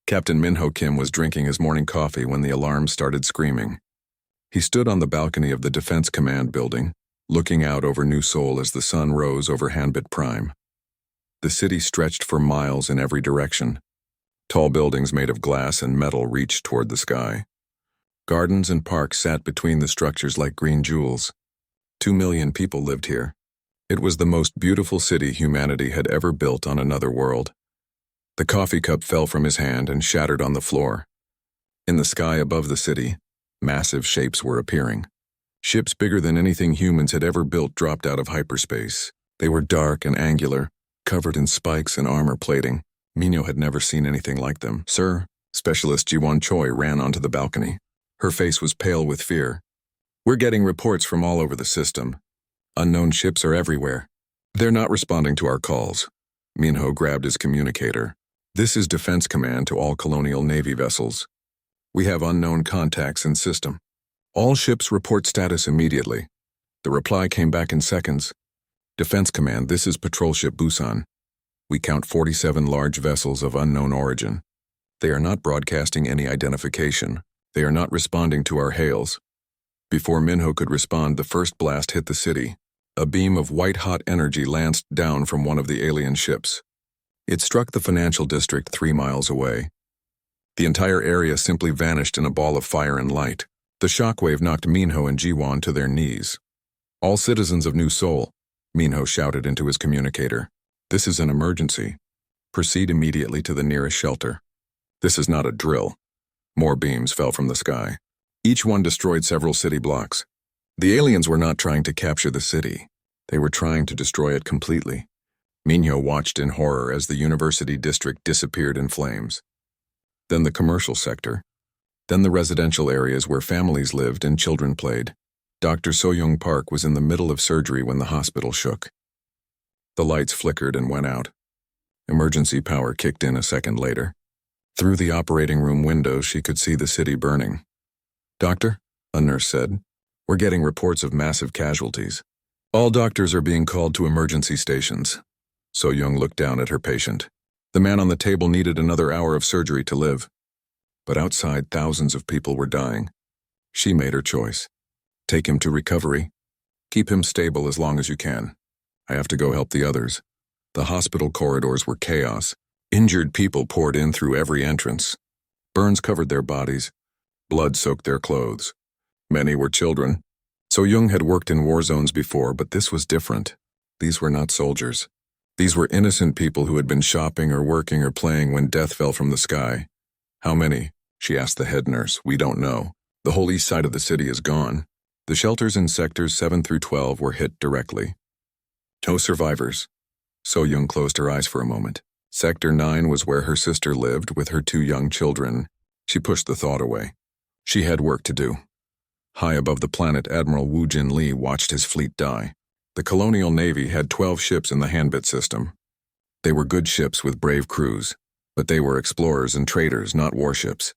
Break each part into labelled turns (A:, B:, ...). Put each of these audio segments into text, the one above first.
A: Captain Minho Kim was drinking his morning coffee when the alarm started screaming. He stood on the balcony of the Defense Command building, looking out over New Seoul as the sun rose over Hanbit Prime. The city stretched for miles in every direction. Tall buildings made of glass and metal reached toward the sky. Gardens and parks sat between the structures like green jewels. 2 million people lived here. It was the most beautiful city humanity had ever built on another world. The coffee cup fell from his hand and shattered on the floor. In the sky above the city, massive shapes were appearing. Ships bigger than anything humans had ever built dropped out of hyperspace. They were dark and angular, covered in spikes and armor plating. Minho had never seen anything like them. "Sir," Specialist Ji-won Choi ran onto the balcony. Her face was pale with fear. "We're getting reports from all over the system. Unknown ships are everywhere. They're not responding to our calls." Minho grabbed his communicator. "This is Defense Command to all Colonial Navy vessels. We have unknown contacts in system. All ships report status immediately." The reply came back in seconds. "Defense Command, this is Patrol Ship Busan. We count 47 large vessels of unknown origin. They are not broadcasting any identification. They are not responding to our hails." Before Minho could respond, the first blast hit the city. A beam of white-hot energy lanced down from one of the alien ships. It struck the financial district 3 miles away. The entire area simply vanished in a ball of fire and light. The shockwave knocked Minho and Ji-won to their knees. "All citizens of New Seoul," Minho shouted into his communicator. "This is an emergency. Proceed immediately to the nearest shelter. This is not a drill." More beams fell from the sky. Each one destroyed several city blocks. The aliens were not trying to capture the city. They were trying to destroy it completely. Minho watched in horror as the university district disappeared in flames. Then the commercial sector. Then the residential areas where families lived and children played. Dr. So-young Park was in the middle of surgery when the hospital shook. The lights flickered and went out. Emergency power kicked in a second later. Through the operating room window, she could see the city burning. "Doctor," a nurse said, "we're getting reports of massive casualties. All doctors are being called to emergency stations." So-young looked down at her patient. The man on the table needed another hour of surgery to live. But outside, thousands of people were dying. She made her choice. "Take him to recovery. Keep him stable as long as you can. I have to go help the others." The hospital corridors were chaos. Injured people poured in through every entrance. Burns covered their bodies. Blood soaked their clothes. Many were children. So-young had worked in war zones before, but this was different. These were not soldiers. These were innocent people who had been shopping or working or playing when death fell from the sky. "How many?" she asked the head nurse. "We don't know. The whole east side of the city is gone." The shelters in sectors 7 through 12 were hit directly. No survivors. So-young closed her eyes for a moment. Sector 9 was where her sister lived with her 2 young children. She pushed the thought away. She had work to do. High above the planet, Admiral Woo Jin Lee watched his fleet die. The Colonial Navy had 12 ships in the Hanbit system. They were good ships with brave crews, but they were explorers and traders, not warships.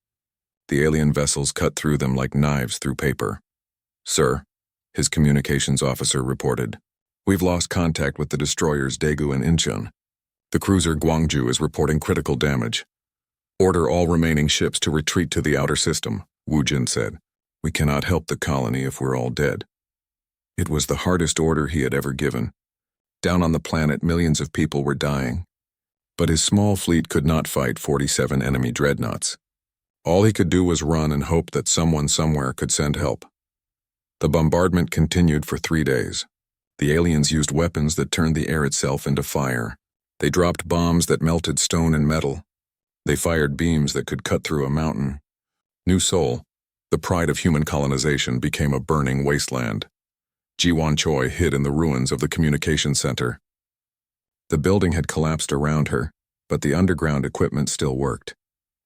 A: The alien vessels cut through them like knives through paper. "Sir," his communications officer reported, "we've lost contact with the destroyers Daegu and Incheon. The cruiser Gwangju is reporting critical damage. Order all remaining ships to retreat to the outer system," Woo Jin said. "We cannot help the colony if we're all dead." It was the hardest order he had ever given. Down on the planet, millions of people were dying. But his small fleet could not fight 47 enemy dreadnoughts. All he could do was run and hope that someone somewhere could send help. The bombardment continued for 3 days. The aliens used weapons that turned the air itself into fire. They dropped bombs that melted stone and metal. They fired beams that could cut through a mountain. New Seoul, the pride of human colonization, became a burning wasteland. Ji-won Choi hid in the ruins of the communication center. The building had collapsed around her, but the underground equipment still worked.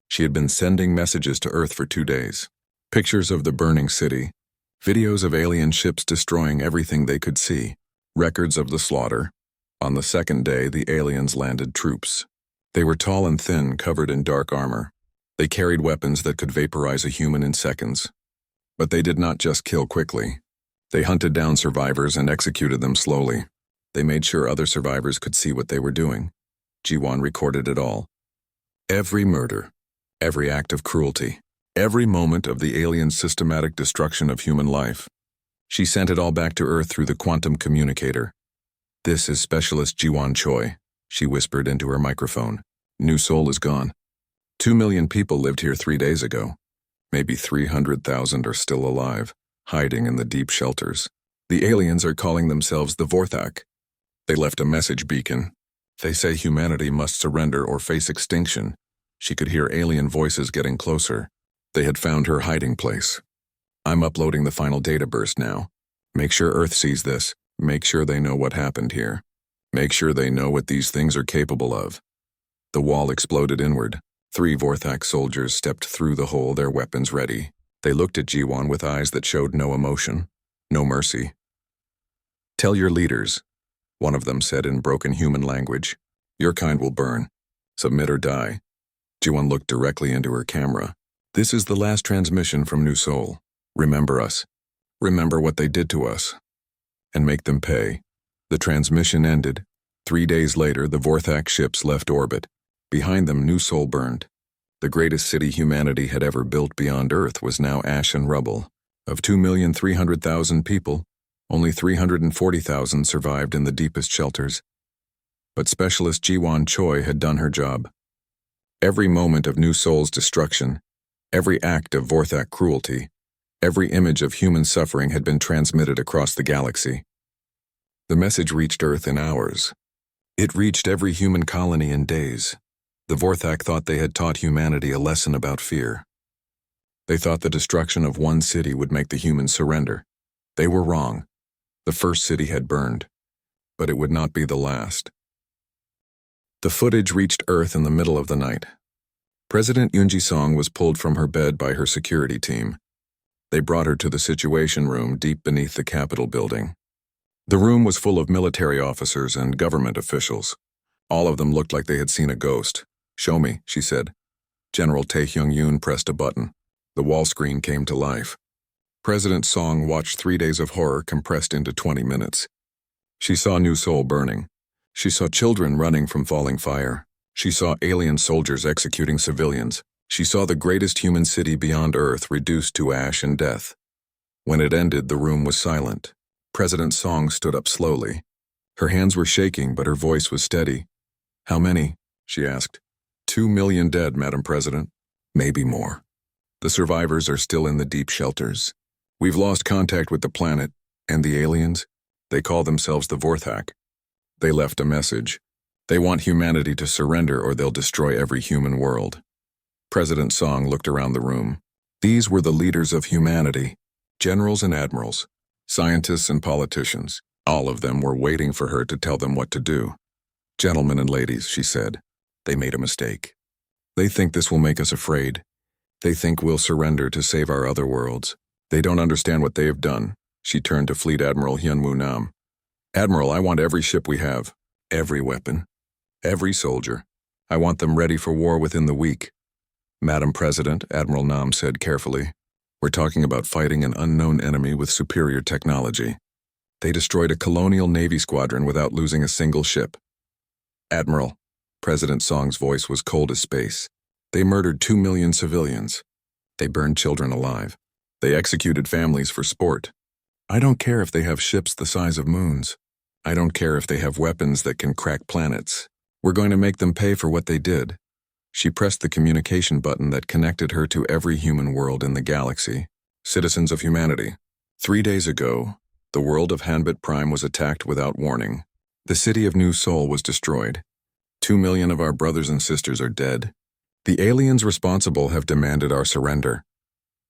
A: She had been sending messages to Earth for 2 days. Pictures of the burning city, videos of alien ships destroying everything they could see, records of the slaughter. On the second day, the aliens landed troops. They were tall and thin, covered in dark armor. They carried weapons that could vaporize a human in seconds. But they did not just kill quickly. They hunted down survivors and executed them slowly. They made sure other survivors could see what they were doing. Ji-won recorded it all. Every murder, every act of cruelty, every moment of the alien systematic destruction of human life. She sent it all back to Earth through the quantum communicator. "This is Specialist Jiwan Choi," she whispered into her microphone. "New Seoul is gone. 2 million people lived here 3 days ago. Maybe 300,000 are still alive, hiding in the deep shelters. The aliens are calling themselves the Vorthak. They left a message beacon. They say humanity must surrender or face extinction." She could hear alien voices getting closer. They had found her hiding place. "I'm uploading the final data burst now. Make sure Earth sees this. Make sure they know what happened here. Make sure they know what these things are capable of." The wall exploded inward. 3 Vorthak soldiers stepped through the hole, their weapons ready. They looked at Jiwan with eyes that showed no emotion, no mercy. "Tell your leaders," one of them said in broken human language. "Your kind will burn. Submit or die." Jiwan looked directly into her camera. "This is the last transmission from New Seoul. Remember us. Remember what they did to us. And make them pay." The transmission ended. 3 days later, the Vorthak ships left orbit. Behind them, New Seoul burned. The greatest city humanity had ever built beyond Earth was now ash and rubble. Of 2,300,000 people, only 340,000 survived in the deepest shelters. But Specialist Jiwan Choi had done her job. Every moment of New Seoul's destruction, every act of Vorthak cruelty, every image of human suffering had been transmitted across the galaxy. The message reached Earth in hours. It reached every human colony in days. The Vorthak thought they had taught humanity a lesson about fear. They thought the destruction of one city would make the humans surrender. They were wrong. The first city had burned, but it would not be the last. The footage reached Earth in the middle of the night. President Yoon Ji-song was pulled from her bed by her security team. They brought her to the Situation Room deep beneath the Capitol building. The room was full of military officers and government officials. All of them looked like they had seen a ghost. "Show me," she said. General Tae-hyung-yoon pressed a button. The wall screen came to life. President Song watched 3 days of horror compressed into 20 minutes. She saw New Seoul burning. She saw children running from falling fire. She saw alien soldiers executing civilians. She saw the greatest human city beyond Earth reduced to ash and death. When it ended, the room was silent. President Song stood up slowly. Her hands were shaking, but her voice was steady. "How many?" she asked. 2 million dead, Madam President. Maybe more. The survivors are still in the deep shelters. We've lost contact with the planet, and the aliens, they call themselves the Vorthak. They left a message. They want humanity to surrender or they'll destroy every human world. President Song looked around the room. These were the leaders of humanity, generals and admirals, scientists and politicians. All of them were waiting for her to tell them what to do. "Gentlemen and ladies," she said, "they made a mistake. They think this will make us afraid. They think we'll surrender to save our other worlds. They don't understand what they have done." She turned to Fleet Admiral Hyun-woo Nam. "Admiral, I want every ship we have, every weapon, every soldier. I want them ready for war within the week." "Madam President," Admiral Nam said carefully, "we're talking about fighting an unknown enemy with superior technology. They destroyed a colonial Navy squadron without losing a single ship." "Admiral," President Song's voice was cold as space, "they murdered 2 million civilians. They burned children alive. They executed families for sport. I don't care if they have ships the size of moons. I don't care if they have weapons that can crack planets. We're going to make them pay for what they did." She pressed the communication button that connected her to every human world in the galaxy. "Citizens of humanity, 3 days ago, the world of Hanbit Prime was attacked without warning. The city of New Seoul was destroyed. 2 million of our brothers and sisters are dead. The aliens responsible have demanded our surrender."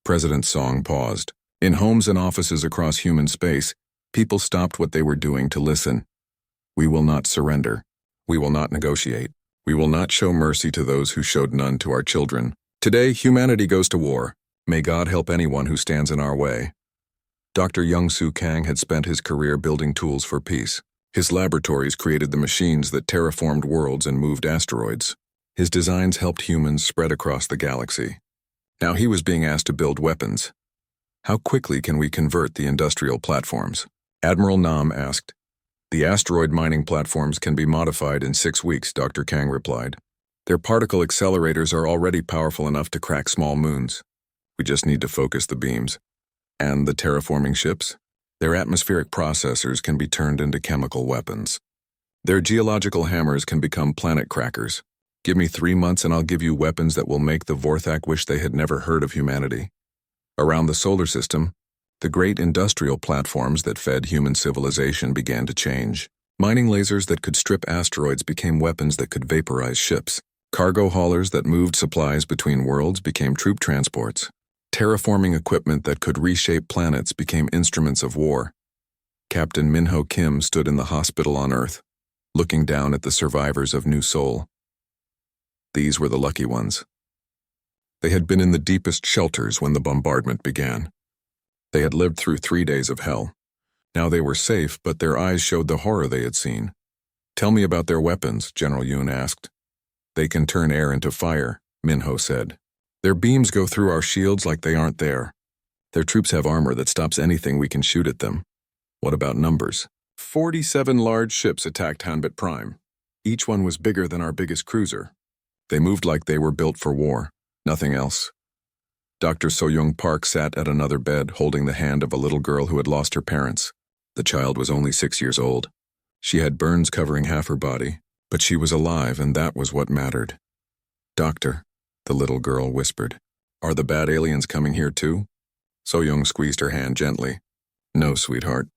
A: President Song paused. In homes and offices across human space, people stopped what they were doing to listen. "We will not surrender. We will not negotiate. We will not show mercy to those who showed none to our children. Today, humanity goes to war. May God help anyone who stands in our way." Dr. Young-Soo Kang had spent his career building tools for peace. His laboratories created the machines that terraformed worlds and moved asteroids. His designs helped humans spread across the galaxy. Now he was being asked to build weapons. "How quickly can we convert the industrial platforms?" Admiral Nam asked. "The asteroid mining platforms can be modified in 6 weeks," Dr. Kang replied. Their particle accelerators are already powerful enough to crack small moons. We just need to focus the beams. And the terraforming ships? Their atmospheric processors can be turned into chemical weapons. Their geological hammers can become planet crackers. Give me 3 months and I'll give you weapons that will make the Vorthak wish they had never heard of humanity. Around the solar system, the great industrial platforms that fed human civilization began to change. Mining lasers that could strip asteroids became weapons that could vaporize ships. Cargo haulers that moved supplies between worlds became troop transports. Terraforming equipment that could reshape planets became instruments of war. Captain Minho Kim stood in the hospital on Earth, looking down at the survivors of New Sol. These were the lucky ones. They had been in the deepest shelters when the bombardment began. They had lived through 3 days of hell. Now they were safe, but their eyes showed the horror they had seen. Tell me about their weapons, General Yoon asked. They can turn air into fire, Minho said. Their beams go through our shields like they aren't there. Their troops have armor that stops anything we can shoot at them. What about numbers? 47 large ships attacked Hanbit Prime. Each one was bigger than our biggest cruiser. They moved like they were built for war, nothing else. Dr. So-young Park sat at another bed, holding the hand of a little girl who had lost her parents. The child was only 6 years old. She had burns covering half her body, but she was alive, and that was what mattered. Doctor, the little girl whispered, are the bad aliens coming here too? So-young squeezed her hand gently. No, sweetheart.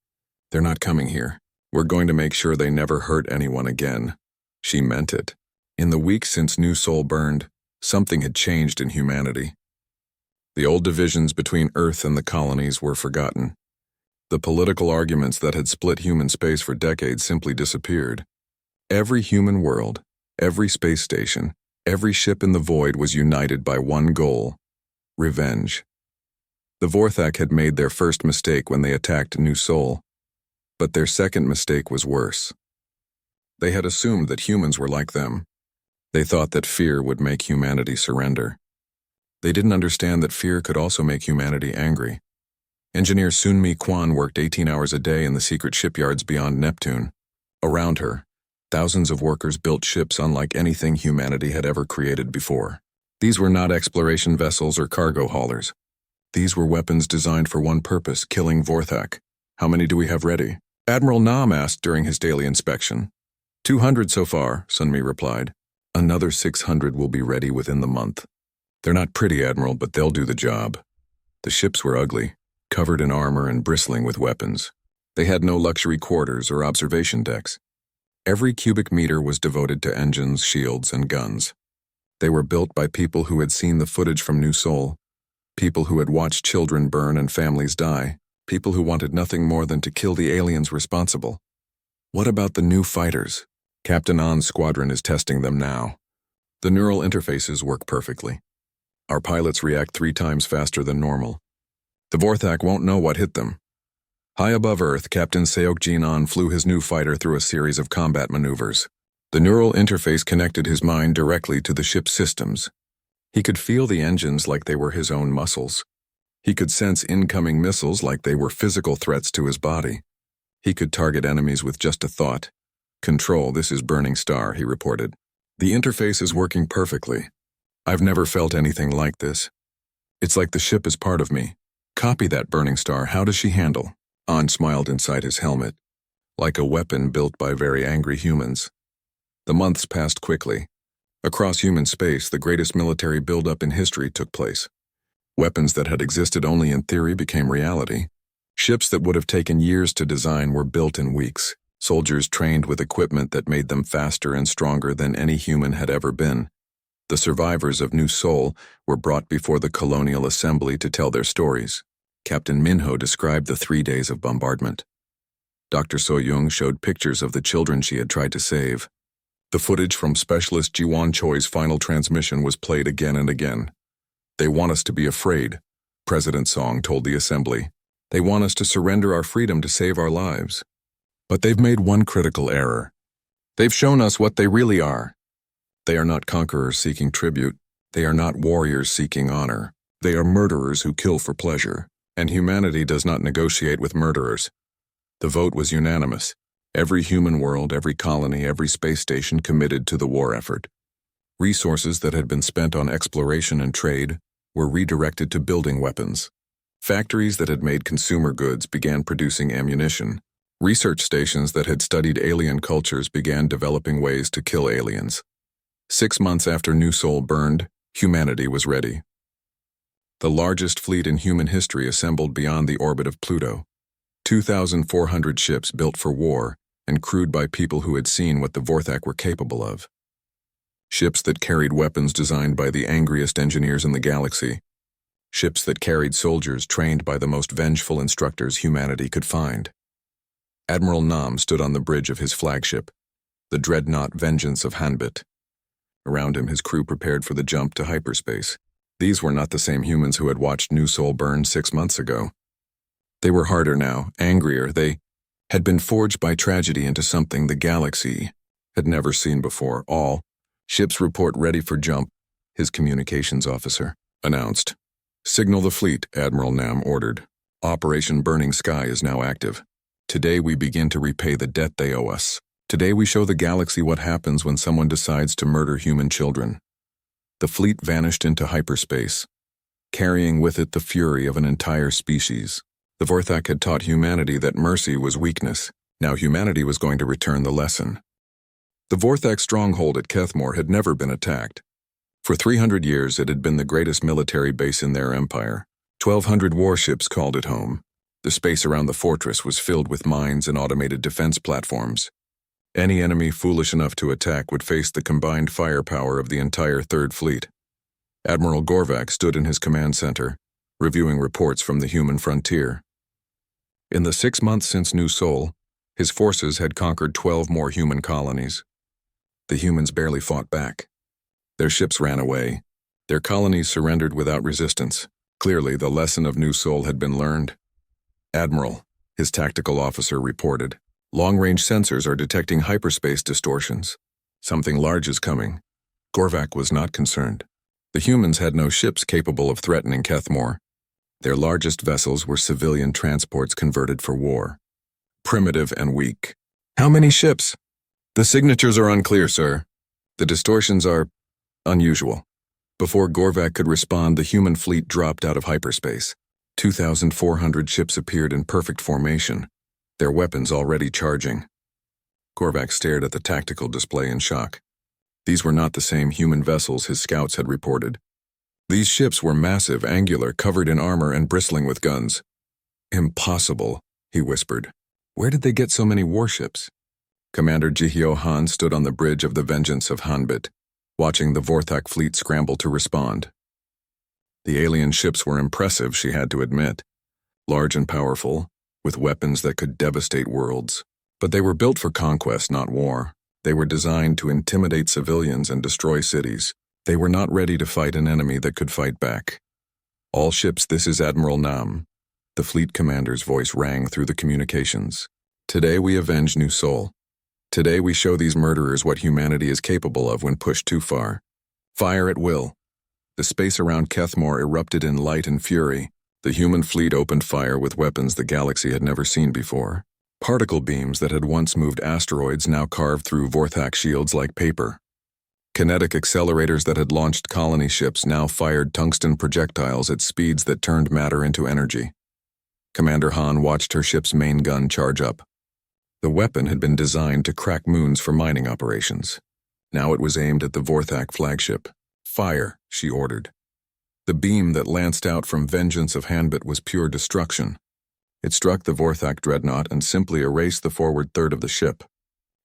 A: They're not coming here. We're going to make sure they never hurt anyone again. She meant it. In the weeks since New Sol burned, something had changed in humanity. The old divisions between Earth and the colonies were forgotten. The political arguments that had split human space for decades simply disappeared. Every human world, every space station, every ship in the void was united by one goal: revenge. The Vorthak had made their first mistake when they attacked New Sol, but their second mistake was worse. They had assumed that humans were like them. They thought that fear would make humanity surrender. They didn't understand that fear could also make humanity angry. Engineer Sun-Mi Kwan worked 18 hours a day in the secret shipyards beyond Neptune. Around her, thousands of workers built ships unlike anything humanity had ever created before. These were not exploration vessels or cargo haulers. These were weapons designed for one purpose: killing Vorthak. How many do we have ready? Admiral Nam asked during his daily inspection. 200 so far, Sun-Mi replied. Another 600 will be ready within the month. They're not pretty, Admiral, but they'll do the job. The ships were ugly, covered in armor and bristling with weapons. They had no luxury quarters or observation decks. Every cubic meter was devoted to engines, shields, and guns. They were built by people who had seen the footage from New Sol, people who had watched children burn and families die, people who wanted nothing more than to kill the aliens responsible. What about the new fighters? Captain An's squadron is testing them now. The neural interfaces work perfectly. Our pilots react 3 times faster than normal. The Vorthak won't know what hit them. High above Earth, Captain Seok-jin An flew his new fighter through a series of combat maneuvers. The neural interface connected his mind directly to the ship's systems. He could feel the engines like they were his own muscles. He could sense incoming missiles like they were physical threats to his body. He could target enemies with just a thought. Control, this is Burning Star, he reported. The interface is working perfectly. I've never felt anything like this. It's like the ship is part of me. Copy that, Burning Star. How does she handle? An smiled inside his helmet. Like a weapon built by very angry humans. The months passed quickly. Across human space, the greatest military buildup in history took place. Weapons that had existed only in theory became reality. Ships that would have taken years to design were built in weeks. Soldiers trained with equipment that made them faster and stronger than any human had ever been. The survivors of New Sol were brought before the Colonial Assembly to tell their stories. Captain Minho described the 3 days of bombardment. Dr. So-young showed pictures of the children she had tried to save. The footage from Specialist Ji-won Choi's final transmission was played again and again. They want us to be afraid, President Song told the Assembly. They want us to surrender our freedom to save our lives. But they've made one critical error. They've shown us what they really are. They are not conquerors seeking tribute. They are not warriors seeking honor. They are murderers who kill for pleasure. And humanity does not negotiate with murderers. The vote was unanimous. Every human world, every colony, every space station committed to the war effort. Resources that had been spent on exploration and trade were redirected to building weapons. Factories that had made consumer goods began producing ammunition. Research stations that had studied alien cultures began developing ways to kill aliens. 6 months after New Sol burned, humanity was ready. The largest fleet in human history assembled beyond the orbit of Pluto. 2,400 ships built for war and crewed by people who had seen what the Vorthak were capable of. Ships that carried weapons designed by the angriest engineers in the galaxy. Ships that carried soldiers trained by the most vengeful instructors humanity could find. Admiral Nam stood on the bridge of his flagship, the dreadnought Vengeance of Hanbit. Around him, his crew prepared for the jump to hyperspace. These were not the same humans who had watched New Sol burn 6 months ago. They were harder now, angrier. They had been forged by tragedy into something the galaxy had never seen before. All ships report ready for jump, his communications officer announced. Signal the fleet, Admiral Nam ordered. Operation Burning Sky is now active. Today we begin to repay the debt they owe us. Today we show the galaxy what happens when someone decides to murder human children. The fleet vanished into hyperspace, carrying with it the fury of an entire species. The Vorthak had taught humanity that mercy was weakness. Now humanity was going to return the lesson. The Vorthak stronghold at Kethmore had never been attacked. For 300 years it had been the greatest military base in their empire. 1,200 warships called it home. The space around the fortress was filled with mines and automated defense platforms. Any enemy foolish enough to attack would face the combined firepower of the entire Third Fleet. Admiral Gorvak stood in his command center, reviewing reports from the human frontier. In the 6 months since New Sol, his forces had conquered 12 more human colonies. The humans barely fought back. Their ships ran away. Their colonies surrendered without resistance. Clearly, the lesson of New Sol had been learned. Admiral, his tactical officer reported. Long-range sensors are detecting hyperspace distortions. Something large is coming. Gorvak was not concerned. The humans had no ships capable of threatening Kethmore. Their largest vessels were civilian transports converted for war. Primitive and weak. How many ships? The signatures are unclear, sir. The distortions are unusual. Before Gorvak could respond, the human fleet dropped out of hyperspace. 2,400 ships appeared in perfect formation, their weapons already charging. Gorvak stared at the tactical display in shock. These were not the same human vessels his scouts had reported. These ships were massive, angular, covered in armor and bristling with guns. Impossible, he whispered. Where did they get so many warships? Commander Jihyo Han stood on the bridge of the Vengeance of Hanbit, watching the Vorthak fleet scramble to respond. The alien ships were impressive, she had to admit. Large and powerful, with weapons that could devastate worlds. But they were built for conquest, not war. They were designed to intimidate civilians and destroy cities. They were not ready to fight an enemy that could fight back. All ships, this is Admiral Nam. The fleet commander's voice rang through the communications. Today we avenge New Sol. Today we show these murderers what humanity is capable of when pushed too far. Fire at will. The space around Kethmore erupted in light and fury. The human fleet opened fire with weapons the galaxy had never seen before. Particle beams that had once moved asteroids now carved through Vorthak shields like paper. Kinetic accelerators that had launched colony ships now fired tungsten projectiles at speeds that turned matter into energy. Commander Han watched her ship's main gun charge up. The weapon had been designed to crack moons for mining operations. Now it was aimed at the Vorthak flagship. Fire, she ordered. The beam that lanced out from Vengeance of Hanbit was pure destruction. It struck the Vorthak dreadnought and simply erased the forward third of the ship.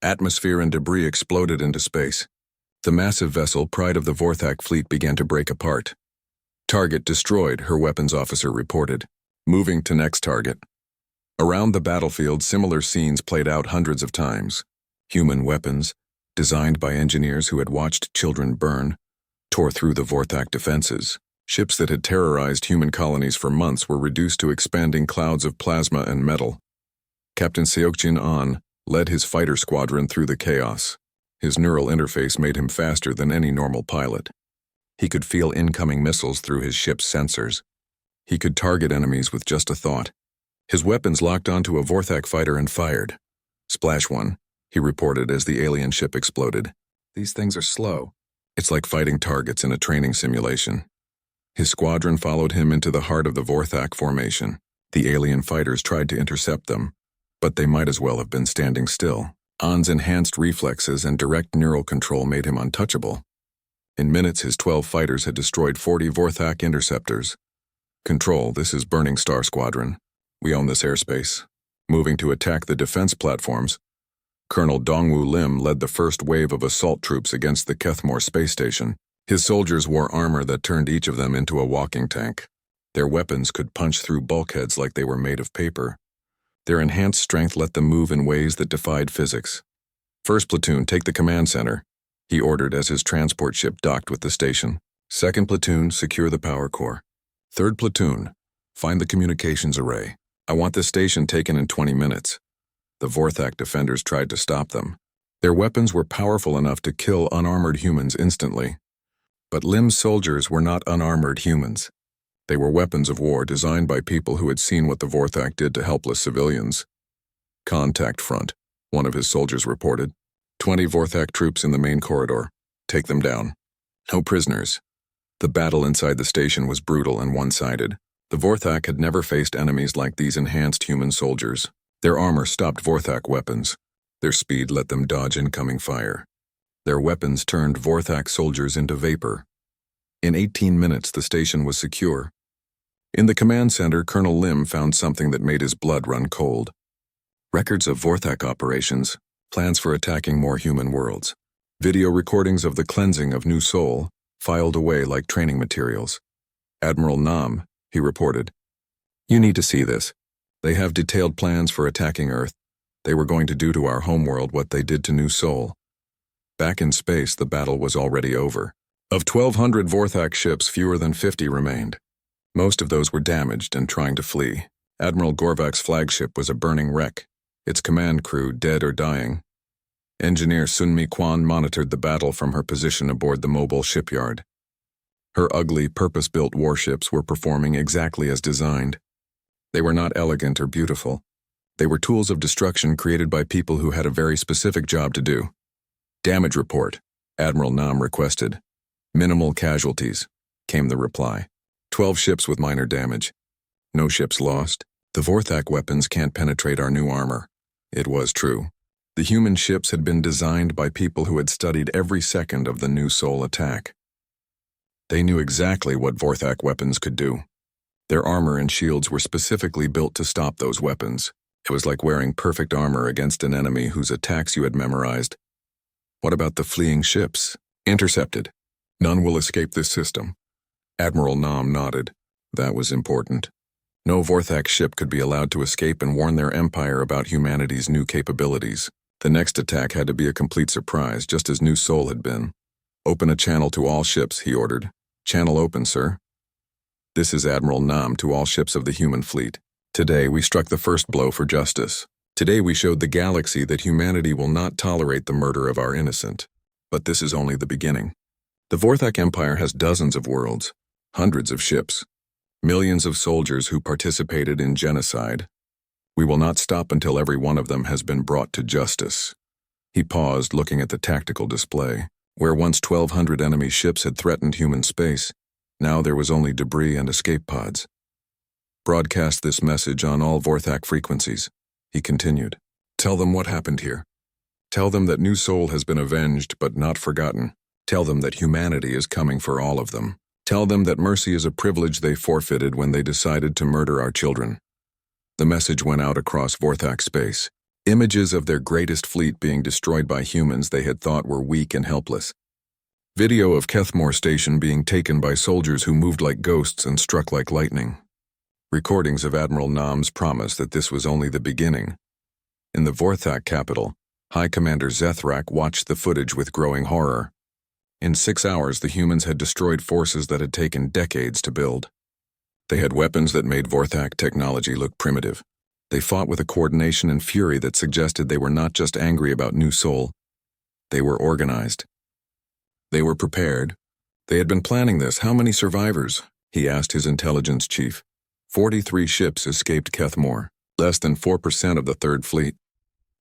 A: Atmosphere and debris exploded into space. The massive vessel, pride of the Vorthak fleet, began to break apart. Target destroyed, her weapons officer reported. Moving to next target. Around the battlefield, similar scenes played out hundreds of times. Human weapons, designed by engineers who had watched children burn, tore through the Vorthak defenses. Ships that had terrorized human colonies for months were reduced to expanding clouds of plasma and metal. Captain Seokjin An led his fighter squadron through the chaos. His neural interface made him faster than any normal pilot. He could feel incoming missiles through his ship's sensors. He could target enemies with just a thought. His weapons locked onto a Vorthak fighter and fired. Splash one, he reported as the alien ship exploded. These things are slow. It's like fighting targets in a training simulation. His squadron followed him into the heart of the Vorthak formation. The alien fighters tried to intercept them, but they might as well have been standing still. On's enhanced reflexes and direct neural control made him untouchable. In minutes, his 12 fighters had destroyed 40 Vorthak interceptors. Control, this is Burning Star Squadron. We own this airspace. Moving to attack the defense platforms, Colonel Dongwu Lim led the first wave of assault troops against the Kethmore space station. His soldiers wore armor that turned each of them into a walking tank. Their weapons could punch through bulkheads like they were made of paper. Their enhanced strength let them move in ways that defied physics. First platoon, take the command center, he ordered as his transport ship docked with the station. Second platoon, secure the power core. Third platoon, find the communications array. I want this station taken in 20 minutes. The Vorthak defenders tried to stop them. Their weapons were powerful enough to kill unarmored humans instantly. But Lim's soldiers were not unarmored humans. They were weapons of war designed by people who had seen what the Vorthak did to helpless civilians. Contact front, one of his soldiers reported. 20 Vorthak troops in the main corridor. Take them down. No prisoners. The battle inside the station was brutal and one-sided. The Vorthak had never faced enemies like these enhanced human soldiers. Their armor stopped Vorthak weapons. Their speed let them dodge incoming fire. Their weapons turned Vorthak soldiers into vapor. In 18 minutes, the station was secure. In the command center, Colonel Lim found something that made his blood run cold. Records of Vorthak operations, plans for attacking more human worlds, video recordings of the cleansing of New Sol, filed away like training materials. Admiral Nam, he reported. You need to see this. They have detailed plans for attacking Earth. They were going to do to our homeworld what they did to New Sol. Back in space, the battle was already over. Of 1,200 Vorthak ships, fewer than 50 remained. Most of those were damaged and trying to flee. Admiral Gorvak's flagship was a burning wreck, its command crew dead or dying. Engineer Sunmi Kwan monitored the battle from her position aboard the mobile shipyard. Her ugly, purpose-built warships were performing exactly as designed. They were not elegant or beautiful. They were tools of destruction created by people who had a very specific job to do. Damage report, Admiral Nam requested. Minimal casualties, came the reply. 12 ships with minor damage. No ships lost. The Vorthak weapons can't penetrate our new armor. It was true. The human ships had been designed by people who had studied every second of the New Sol attack. They knew exactly what Vorthak weapons could do. Their armor and shields were specifically built to stop those weapons. It was like wearing perfect armor against an enemy whose attacks you had memorized. What about the fleeing ships? Intercepted. None will escape this system. Admiral Nam nodded. That was important. No Vorthak ship could be allowed to escape and warn their empire about humanity's new capabilities. The next attack had to be a complete surprise, just as New Sol had been. Open a channel to all ships, he ordered. Channel open, sir. This is Admiral Nam to all ships of the human fleet. Today we struck the first blow for justice. Today we showed the galaxy that humanity will not tolerate the murder of our innocent. But this is only the beginning. The Vorthak Empire has dozens of worlds, hundreds of ships, millions of soldiers who participated in genocide. We will not stop until every one of them has been brought to justice. He paused, looking at the tactical display. Where once 1,200 enemy ships had threatened human space, now there was only debris and escape pods. Broadcast this message on all Vorthak frequencies, he continued. Tell them what happened here. Tell them that New Sol has been avenged but not forgotten. Tell them that humanity is coming for all of them. Tell them that mercy is a privilege they forfeited when they decided to murder our children. The message went out across Vorthak space. Images of their greatest fleet being destroyed by humans they had thought were weak and helpless. Video of Kethmore Station being taken by soldiers who moved like ghosts and struck like lightning. Recordings of Admiral Nam's promise that this was only the beginning. In the Vorthak capital, High Commander Zethrak watched the footage with growing horror. In 6 hours, the humans had destroyed forces that had taken decades to build. They had weapons that made Vorthak technology look primitive. They fought with a coordination and fury that suggested they were not just angry about New Sol. They were organized. They were prepared. They had been planning this. How many survivors? He asked his intelligence chief. 43 ships escaped Kethmore, less than 4% of the Third Fleet.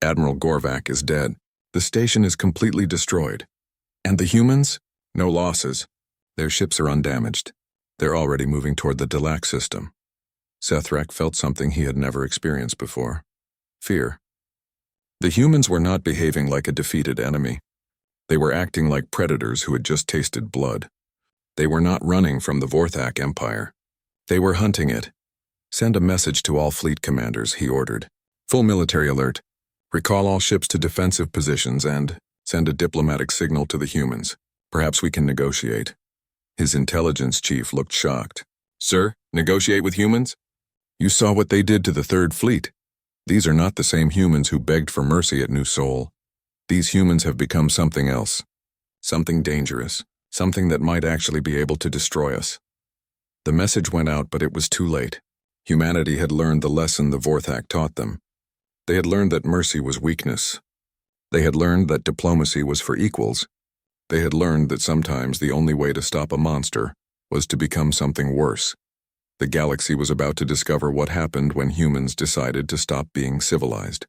A: Admiral Gorvak is dead. The station is completely destroyed. And the humans? No losses. Their ships are undamaged. They're already moving toward the Delac system. Zethrak felt something he had never experienced before. Fear. The humans were not behaving like a defeated enemy. They were acting like predators who had just tasted blood. They were not running from the Vorthak Empire. They were hunting it. Send a message to all fleet commanders, he ordered. Full military alert. Recall all ships to defensive positions and send a diplomatic signal to the humans. Perhaps we can negotiate. His intelligence chief looked shocked. Sir, negotiate with humans? You saw what they did to the Third Fleet. These are not the same humans who begged for mercy at New Sol. These humans have become something else. Something dangerous. Something that might actually be able to destroy us. The message went out, but it was too late. Humanity had learned the lesson the Vorthak taught them. They had learned that mercy was weakness. They had learned that diplomacy was for equals. They had learned that sometimes the only way to stop a monster was to become something worse. The galaxy was about to discover what happened when humans decided to stop being civilized.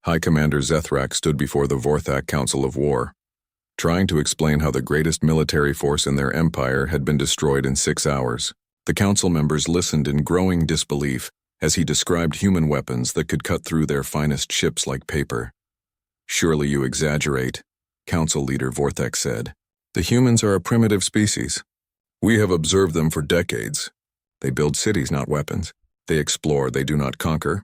A: High Commander Zethrak stood before the Vorthak Council of War, trying to explain how the greatest military force in their empire had been destroyed in 6 hours. The council members listened in growing disbelief as he described human weapons that could cut through their finest ships like paper. Surely you exaggerate, Council Leader Vorthak said. The humans are a primitive species. We have observed them for decades. They build cities, not weapons. They explore, they do not conquer.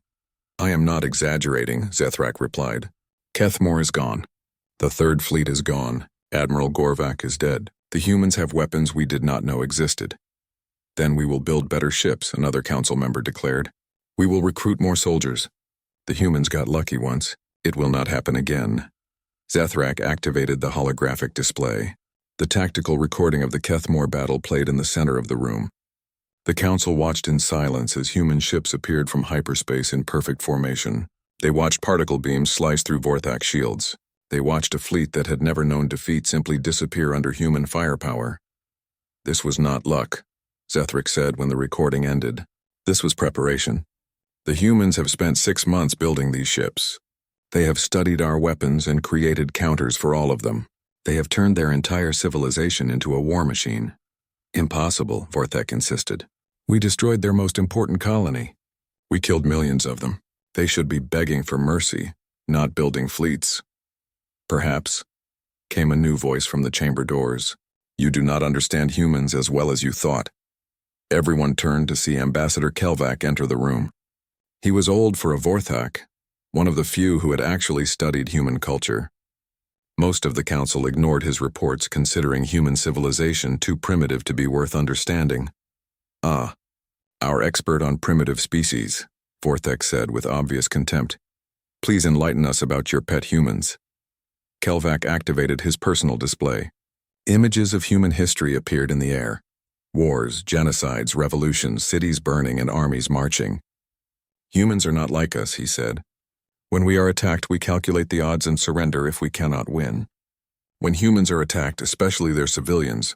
A: I am not exaggerating, Zethrak replied. Kethmore is gone. The Third Fleet is gone. Admiral Gorvak is dead. The humans have weapons we did not know existed. Then we will build better ships, another council member declared. We will recruit more soldiers. The humans got lucky once. It will not happen again. Zethrak activated the holographic display. The tactical recording of the Kethmore battle played in the center of the room. The council watched in silence as human ships appeared from hyperspace in perfect formation. They watched particle beams slice through Vorthak shields. They watched a fleet that had never known defeat simply disappear under human firepower. This was not luck, Zethrak said when the recording ended. This was preparation. The humans have spent 6 months building these ships. They have studied our weapons and created counters for all of them. They have turned their entire civilization into a war machine. Impossible, Vorthak insisted. We destroyed their most important colony. We killed millions of them. They should be begging for mercy, not building fleets. Perhaps, came a new voice from the chamber doors. You do not understand humans as well as you thought. Everyone turned to see Ambassador Kelvak enter the room. He was old for a Vorthak, one of the few who had actually studied human culture. Most of the council ignored his reports, considering human civilization too primitive to be worth understanding. Ah, our expert on primitive species, Vorthak said with obvious contempt. Please enlighten us about your pet humans. Kelvak activated his personal display. Images of human history appeared in the air. Wars, genocides, revolutions, cities burning, and armies marching. Humans are not like us, he said. When we are attacked, we calculate the odds and surrender if we cannot win. When humans are attacked, especially their civilians,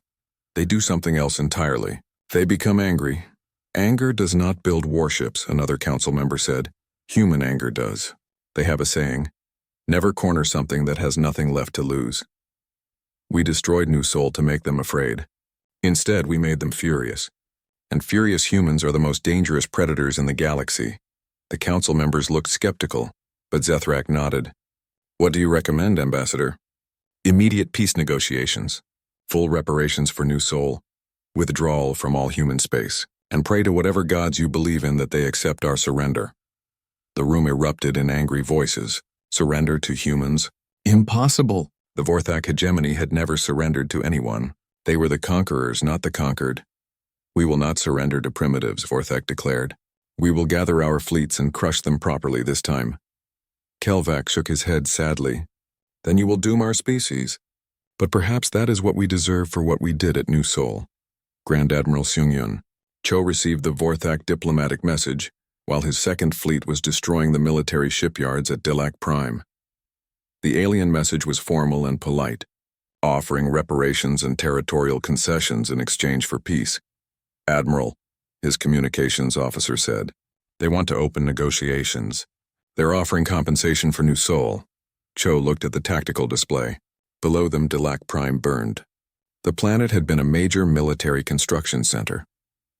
A: they do something else entirely. They become angry. Anger does not build warships, another council member said. Human anger does. They have a saying, never corner something that has nothing left to lose. We destroyed New Sol to make them afraid. Instead, we made them furious. And furious humans are the most dangerous predators in the galaxy. The council members looked skeptical, but Zethrak nodded. What do you recommend, Ambassador? Immediate peace negotiations, full reparations for New Sol, withdrawal from all human space, and pray to whatever gods you believe in that they accept our surrender. The room erupted in angry voices. Surrender to humans? Impossible! The Vorthak hegemony had never surrendered to anyone. They were the conquerors, not the conquered. We will not surrender to primitives, Vorthak declared. We will gather our fleets and crush them properly this time. Kelvak shook his head sadly. Then you will doom our species. But perhaps that is what we deserve for what we did at New Sol. Grand Admiral Seungyun. Cho received the Vorthak diplomatic message, while his second fleet was destroying the military shipyards at Delac Prime. The alien message was formal and polite, offering reparations and territorial concessions in exchange for peace. Admiral, his communications officer said, they want to open negotiations. They're offering compensation for New Sol. Cho looked at the tactical display. Below them, Delac Prime burned. The planet had been a major military construction center,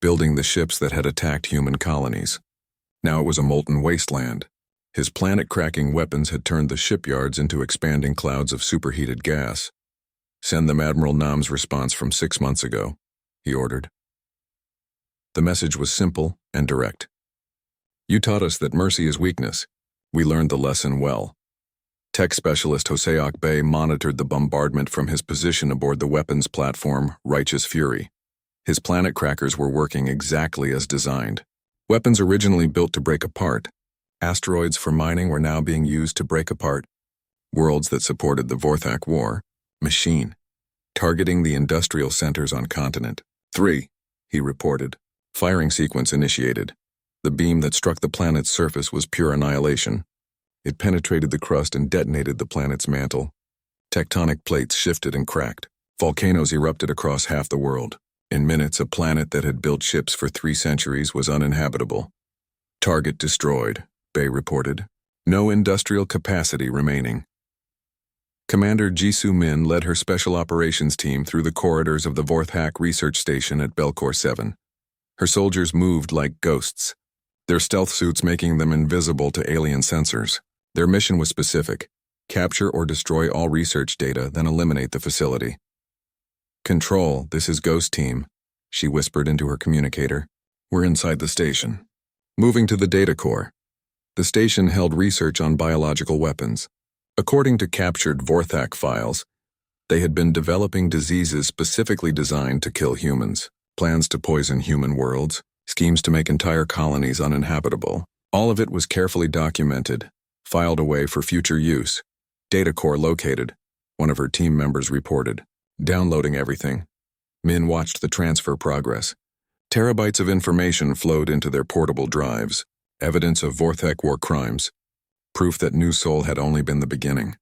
A: building the ships that had attacked human colonies. Now it was a molten wasteland. His planet-cracking weapons had turned the shipyards into expanding clouds of superheated gas. "Send them Admiral Nam's response from 6 months ago," he ordered. The message was simple and direct. "You taught us that mercy is weakness. We learned the lesson well." Tech specialist Hoseok Bey monitored the bombardment from his position aboard the weapons platform Righteous Fury. His planet crackers were working exactly as designed. Weapons originally built to break apart, asteroids for mining were now being used to break apart worlds that supported the HFY War machine, targeting the industrial centers on continent 3, he reported. Firing sequence initiated. The beam that struck the planet's surface was pure annihilation. It penetrated the crust and detonated the planet's mantle. Tectonic plates shifted and cracked. Volcanoes erupted across half the world. In minutes, a planet that had built ships for 3 centuries was uninhabitable. "Target destroyed," Bey reported. "No industrial capacity remaining." Commander Jisoo Min led her special operations team through the corridors of the Vorthak research station at Belcor 7. Her soldiers moved like ghosts, their stealth suits making them invisible to alien sensors. Their mission was specific: capture or destroy all research data, then eliminate the facility. "Control, this is Ghost Team," she whispered into her communicator. "We're inside the station." Moving to the data core. The station held research on biological weapons. According to captured Vorthak files, they had been developing diseases specifically designed to kill humans, plans to poison human worlds, schemes to make entire colonies uninhabitable. All of it was carefully documented, filed away for future use. "Data core located," one of her team members reported. Downloading everything. Min watched the transfer progress. Terabytes of information flowed into their portable drives, evidence of Vorthak War crimes, proof that New Sol had only been the beginning.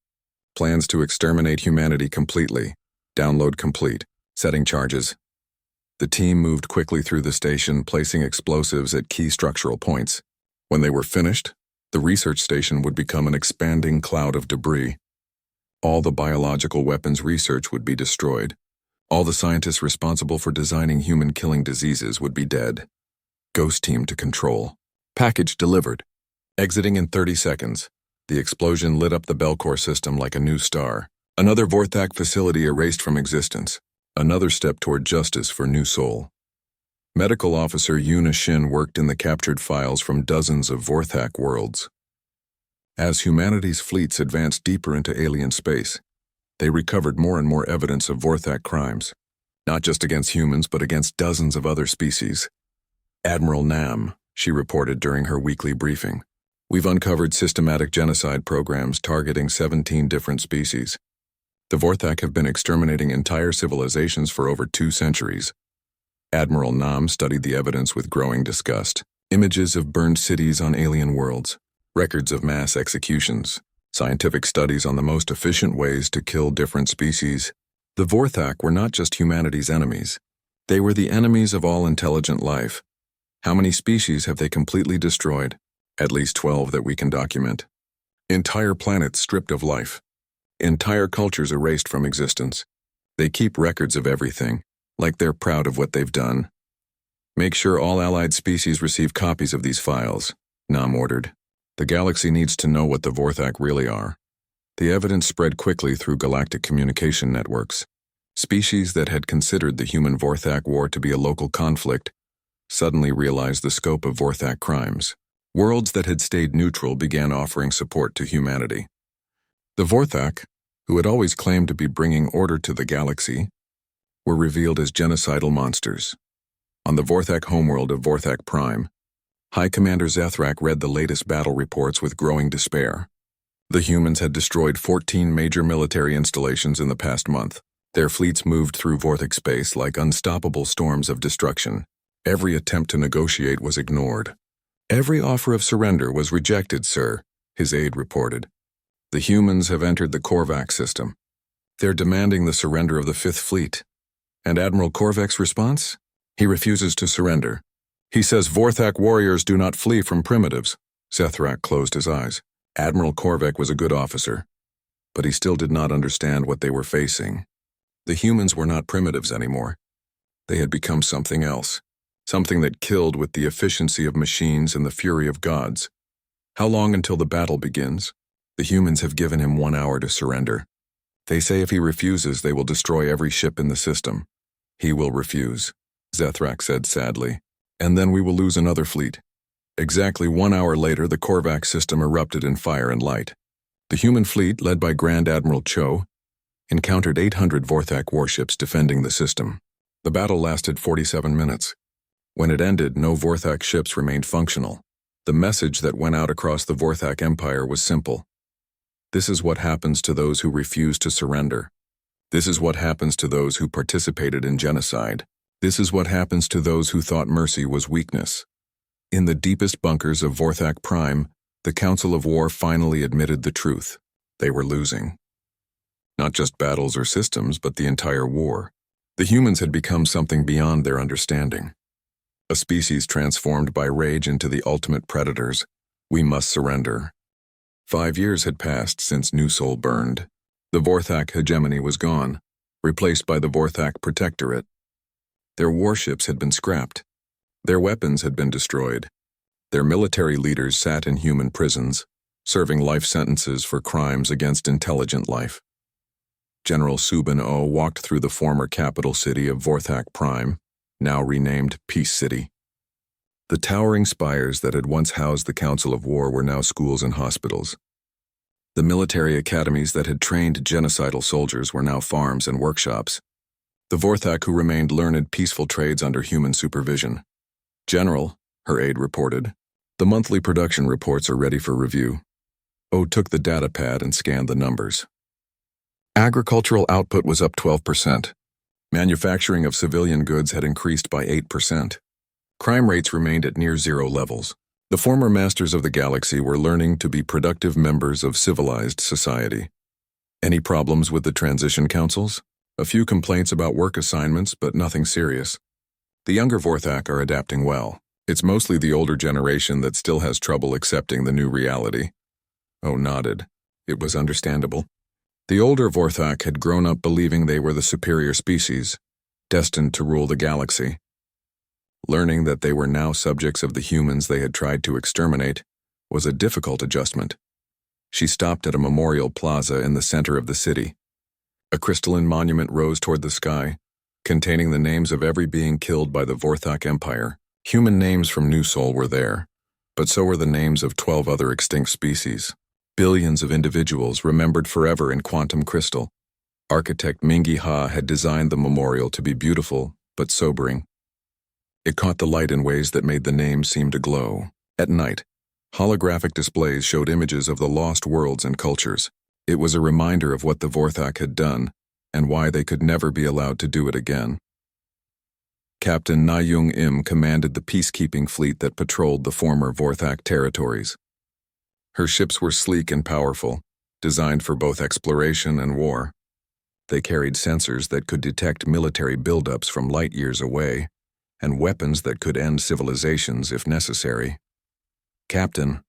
A: Plans to exterminate humanity completely. Download complete. Setting charges. The team moved quickly through the station, placing explosives at key structural points. When they were finished, the research station would become an expanding cloud of debris. All the biological weapons research would be destroyed. All the scientists responsible for designing human-killing diseases would be dead. Ghost Team to control. Package delivered. Exiting in 30 seconds, the explosion lit up the Belcor system like a new star. Another Vorthak facility erased from existence. Another step toward justice for New Sol. Medical Officer Yuna Shin worked in the captured files from dozens of Vorthak worlds. As humanity's fleets advanced deeper into alien space, they recovered more and more evidence of Vorthak crimes, not just against humans but against dozens of other species. "Admiral Nam," she reported during her weekly briefing, "we've uncovered systematic genocide programs targeting 17 different species. The Vorthak have been exterminating entire civilizations for over 2 centuries. Admiral Nam studied the evidence with growing disgust. Images of burned cities on alien worlds, records of mass executions, scientific studies on the most efficient ways to kill different species. The Vorthak were not just humanity's enemies. They were the enemies of all intelligent life. How many species have they completely destroyed? At least 12 that we can document. Entire planets stripped of life. Entire cultures erased from existence. They keep records of everything, like they're proud of what they've done. Make sure all allied species receive copies of these files," Nam ordered. "The galaxy needs to know what the Vorthak really are." The evidence spread quickly through galactic communication networks. Species that had considered the human Vorthak War to be a local conflict suddenly realized the scope of Vorthak crimes. Worlds that had stayed neutral began offering support to humanity. The Vorthak, who had always claimed to be bringing order to the galaxy, were revealed as genocidal monsters. On the Vorthak homeworld of Vorthak Prime, High Commander Zethrak read the latest battle reports with growing despair. The humans had destroyed 14 major military installations in the past month. Their fleets moved through Vorthak space like unstoppable storms of destruction. Every attempt to negotiate was ignored. "Every offer of surrender was rejected, sir," his aide reported. "The humans have entered the Korvax system. They're demanding the surrender of the 5th Fleet." And Admiral Korvac's response? "He refuses to surrender. He says Vorthak warriors do not flee from primitives." Zethrak closed his eyes. Admiral Korvac was a good officer, but he still did not understand what they were facing. The humans were not primitives anymore. They had become something else, something that killed with the efficiency of machines and the fury of gods. How long until the battle begins? The humans have given him 1 hour to surrender. They say if he refuses, they will destroy every ship in the system. He will refuse, Zethrak said sadly, and then we will lose another fleet. Exactly 1 hour later, the Korvax system erupted in fire and light. The human fleet, led by Grand Admiral Cho, encountered 800 Vorthak warships defending the system. The battle lasted 47 minutes. When it ended, no Vorthak ships remained functional. The message that went out across the Vorthak Empire was simple. This is what happens to those who refuse to surrender. This is what happens to those who participated in genocide. This is what happens to those who thought mercy was weakness. In the deepest bunkers of Vorthak Prime, the Council of War finally admitted the truth. They were losing. Not just battles or systems, but the entire war. The humans had become something beyond their understanding. A species transformed by rage into the ultimate predators. We must surrender. 5 years had passed since New Sol burned. The Vorthak hegemony was gone, replaced by the Vorthak Protectorate. Their warships had been scrapped. Their weapons had been destroyed. Their military leaders sat in human prisons, serving life sentences for crimes against intelligent life. General Subin O walked through the former capital city of Vorthak Prime, now renamed Peace City. The towering spires that had once housed the Council of War were now schools and hospitals. The military academies that had trained genocidal soldiers were now farms and workshops. The Vorthak who remained learned peaceful trades under human supervision. General, her aide reported, the monthly production reports are ready for review. O took the data pad and scanned the numbers. Agricultural output was up 12%. Manufacturing of civilian goods had increased by 8%. Crime rates remained at near zero levels. The former masters of the galaxy were learning to be productive members of civilized society. Any problems with the transition councils? A few complaints about work assignments, but nothing serious. The younger Vorthak are adapting well. It's mostly the older generation that still has trouble accepting the new reality. O nodded. It was understandable. The older Vorthak had grown up believing they were the superior species, destined to rule the galaxy. Learning that they were now subjects of the humans they had tried to exterminate was a difficult adjustment. She stopped at a memorial plaza in the center of the city. A crystalline monument rose toward the sky, containing the names of every being killed by the Vorthak Empire. Human names from New Sol were there, but so were the names of 12 other extinct species. Billions of individuals remembered forever in quantum crystal. Architect Mingi Ha had designed the memorial to be beautiful, but sobering. It caught the light in ways that made the names seem to glow. At night, holographic displays showed images of the lost worlds and cultures. It was a reminder of what the Vorthak had done, and why they could never be allowed to do it again. Captain Na Young Im commanded the peacekeeping fleet that patrolled the former Vorthak territories. Her ships were sleek and powerful, designed for both exploration and war. They carried sensors that could detect military buildups from light years away, and weapons that could end civilizations if necessary. Captain,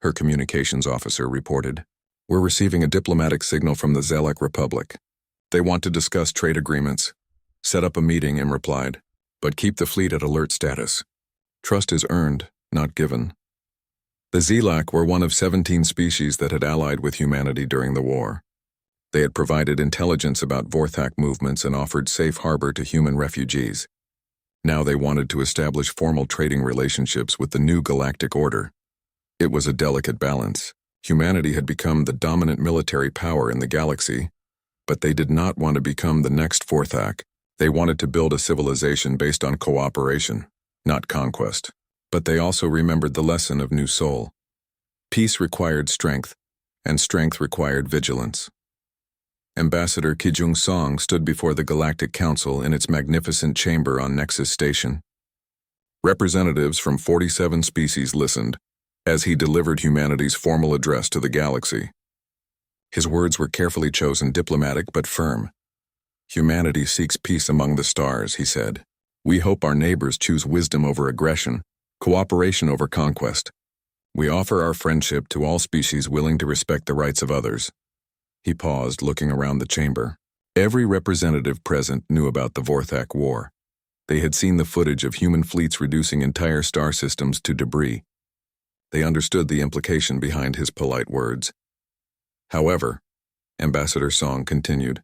A: her communications officer reported, we're receiving a diplomatic signal from the Zelek Republic. They want to discuss trade agreements. Set up a meeting, Im replied, but keep the fleet at alert status. Trust is earned, not given. The Zelak were one of 17 species that had allied with humanity during the war. They had provided intelligence about Vorthak movements and offered safe harbor to human refugees. Now they wanted to establish formal trading relationships with the new galactic order. It was a delicate balance. Humanity had become the dominant military power in the galaxy, but they did not want to become the next Vorthak. They wanted to build a civilization based on cooperation, not conquest. But they also remembered the lesson of New Sol. Peace required strength, and strength required vigilance. Ambassador Kijung Song stood before the Galactic Council in its magnificent chamber on Nexus Station. Representatives from 47 species listened as he delivered humanity's formal address to the galaxy. His words were carefully chosen, diplomatic but firm. Humanity seeks peace among the stars, he said. We hope our neighbors choose wisdom over aggression, cooperation over conquest. We offer our friendship to all species willing to respect the rights of others. He paused, looking around the chamber. Every representative present knew about the HFY War. They had seen the footage of human fleets reducing entire star systems to debris. They understood the implication behind his polite words. However, Ambassador Song continued,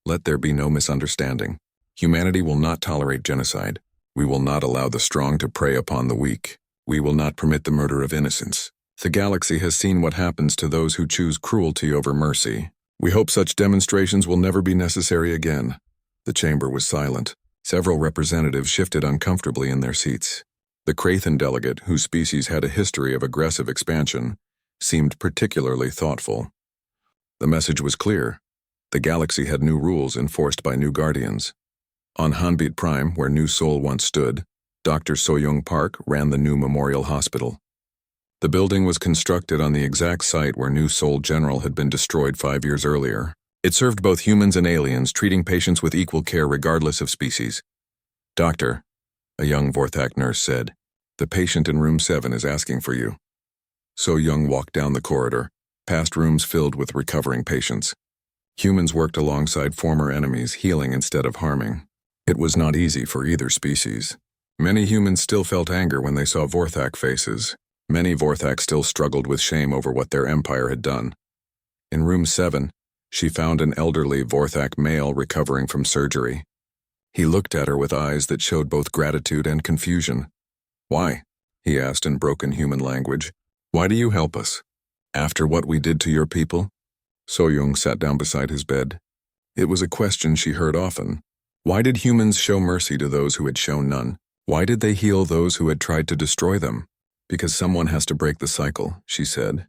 A: "Let there be no misunderstanding. Humanity will not tolerate genocide. We will not allow the strong to prey upon the weak. We will not permit the murder of innocents. The galaxy has seen what happens to those who choose cruelty over mercy. We hope such demonstrations will never be necessary again." The chamber was silent. Several representatives shifted uncomfortably in their seats. The Krathan delegate, whose species had a history of aggressive expansion, seemed particularly thoughtful. The message was clear. The galaxy had new rules enforced by new guardians. On Hanbit Prime, where New Seoul once stood, Dr. Soyoung Park ran the new memorial hospital. The building was constructed on the exact site where New Seoul General had been destroyed 5 years earlier. It served both humans and aliens, treating patients with equal care regardless of species. "Doctor," a young Vorthak nurse said, "the patient in room 7 is asking for you." Soyoung walked down the corridor, past rooms filled with recovering patients. Humans worked alongside former enemies, healing instead of harming. It was not easy for either species. Many humans still felt anger when they saw Vorthak faces. Many Vorthak still struggled with shame over what their empire had done. In room 7, she found an elderly Vorthak male recovering from surgery. He looked at her with eyes that showed both gratitude and confusion. "Why?" he asked in broken human language. "Why do you help us? After what we did to your people?" Soyoung sat down beside his bed. It was a question she heard often. Why did humans show mercy to those who had shown none? Why did they heal those who had tried to destroy them? "Because someone has to break the cycle," she said.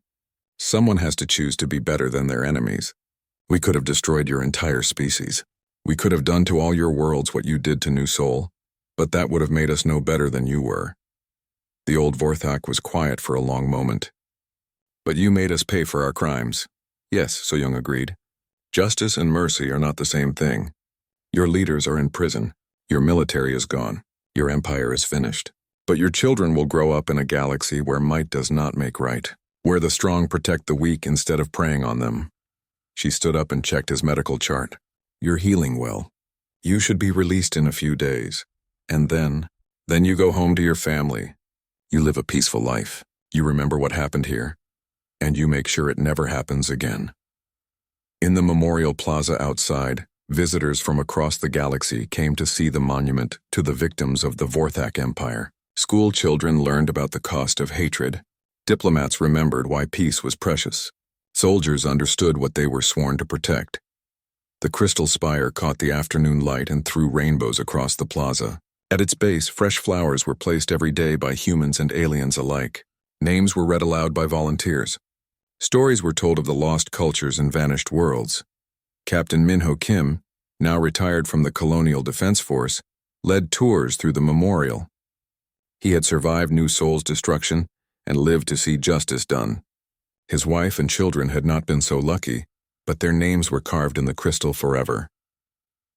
A: "Someone has to choose to be better than their enemies. We could have destroyed your entire species. We could have done to all your worlds what you did to New Seoul, but that would have made us no better than you were." The old Vorthak was quiet for a long moment. "But you made us pay for our crimes." "Yes," Soyoung agreed. "Justice and mercy are not the same thing. Your leaders are in prison. Your military is gone. Your empire is finished. But your children will grow up in a galaxy where might does not make right, where the strong protect the weak instead of preying on them." She stood up and checked his medical chart. "You're healing well. You should be released in a few days. And then you go home to your family. You live a peaceful life. You remember what happened here. And you make sure it never happens again." In the memorial plaza outside, visitors from across the galaxy came to see the monument to the victims of the Vorthak Empire. School children learned about the cost of hatred. Diplomats remembered why peace was precious. Soldiers understood what they were sworn to protect. The crystal spire caught the afternoon light and threw rainbows across the plaza. At its base, fresh flowers were placed every day by humans and aliens alike. Names were read aloud by volunteers. Stories were told of the lost cultures and vanished worlds. Captain Minho Kim, now retired from the Colonial Defense Force, led tours through the memorial. He had survived New Seoul's destruction and lived to see justice done. His wife and children had not been so lucky, but their names were carved in the crystal forever.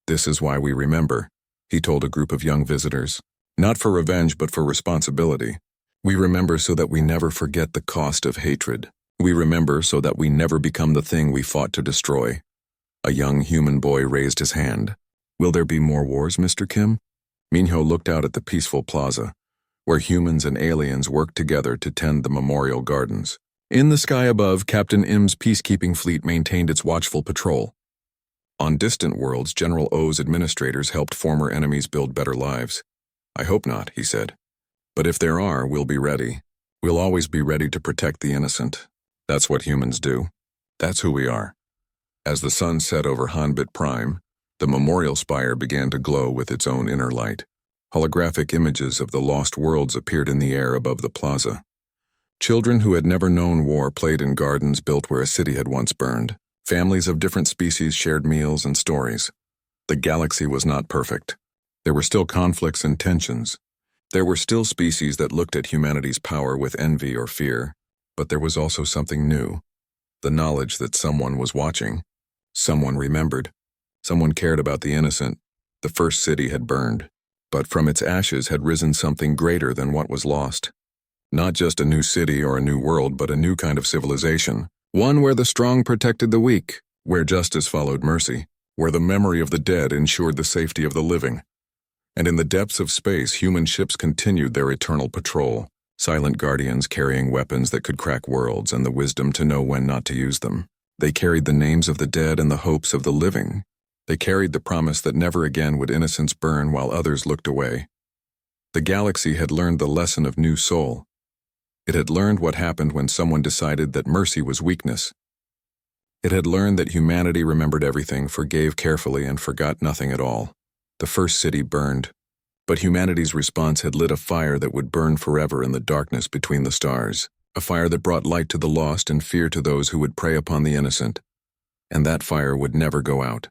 A: "This is why we remember," he told a group of young visitors. "Not for revenge, but for responsibility. We remember so that we never forget the cost of hatred. We remember so that we never become the thing we fought to destroy." A young human boy raised his hand. "Will there be more wars, Mr. Kim?" Minho looked out at the peaceful plaza, where humans and aliens worked together to tend the memorial gardens. In the sky above, Captain Im's peacekeeping fleet maintained its watchful patrol. On distant worlds, General O's administrators helped former enemies build better lives. "I hope not," he said. "But if there are, we'll be ready. We'll always be ready to protect the innocent. That's what humans do. That's who we are." As the sun set over Hanbit Prime, the memorial spire began to glow with its own inner light. Holographic images of the lost worlds appeared in the air above the plaza. Children who had never known war played in gardens built where a city had once burned. Families of different species shared meals and stories. The galaxy was not perfect. There were still conflicts and tensions. There were still species that looked at humanity's power with envy or fear, but there was also something new. The knowledge that someone was watching. Someone remembered. Someone cared about the innocent. The first city had burned, but from its ashes had risen something greater than what was lost. Not just a new city or a new world, but a new kind of civilization. One where the strong protected the weak, where justice followed mercy, where the memory of the dead ensured the safety of the living. And in the depths of space, human ships continued their eternal patrol, silent guardians carrying weapons that could crack worlds and the wisdom to know when not to use them. They carried the names of the dead and the hopes of the living. They carried the promise that never again would innocence burn while others looked away. The galaxy had learned the lesson of new soul. It had learned what happened when someone decided that mercy was weakness. It had learned that humanity remembered everything, forgave carefully, and forgot nothing at all. The first city burned, but humanity's response had lit a fire that would burn forever in the darkness between the stars, a fire that brought light to the lost and fear to those who would prey upon the innocent. And that fire would never go out.